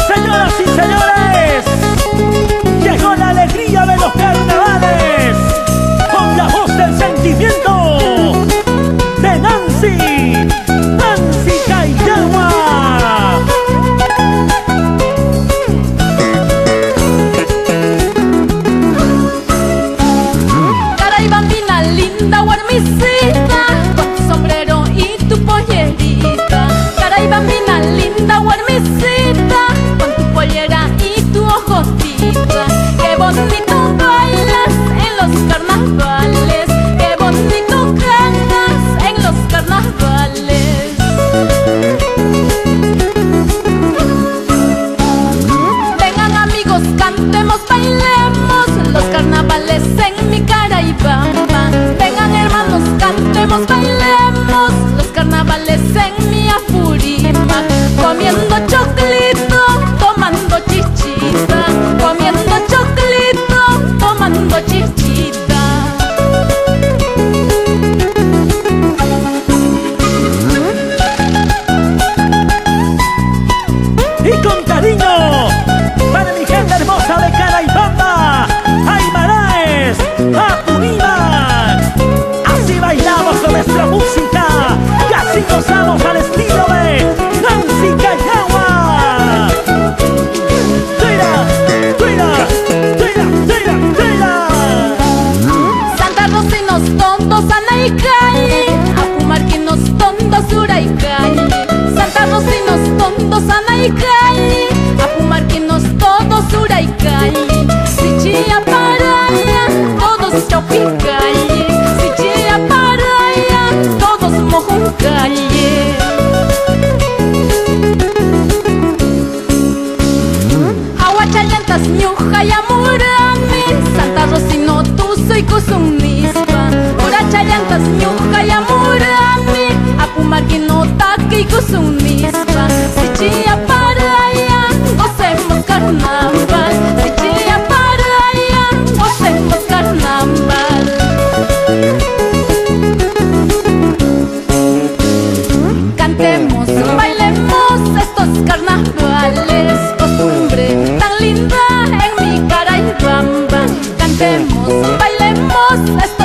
Señoras y señores, llegó la alegría de los carnavales con la voz del sentimiento de Nancy Cayagua. Caray, bambina linda, guarmisita, con tu sombrero y tu pollerita. Caray, bambina linda, guarmisita, con tu pollera y tu ojotita. Qué bonito bailas en los carnavales, qué bonito cantas en los carnavales. Vengan amigos, cantemos, bailemos los carnavales en mi Caraibamba. Vengan hermanos, cantemos, bailemos los carnavales en mi Apurímac. Comiendo choclito, tomando chichita, comiendo choclito, tomando chichita. Y con cariño para mi gente hermosa de Caraibamba, Aymaraes, Apurímac. Así bailamos con nuestra música y así gozamos al estilo de Nancy Cayagua. ¡Tira, tira, tira, tira, tira! Santa Rosinos todos anaicay, Apumarquinos todos uraicay. Santa Rosinos todos anaicay, Apumarquinos todos uraicay. Sichia paraya, todos chopicay. Sichia paraya, todos mojuncay. Aguachayantas ñuja murami, Santa Rosino tuzo y kusumispa. Urachayantas ñuja murami, Apumarquino taki y kusumispa. Sichia paraya, gocemos carnaval. Sichia paraya, gocemos carnaval. Cantemos, bailemos estos carnavales, costumbre tan linda en mi Caraibamba. Cantemos, bailemos estos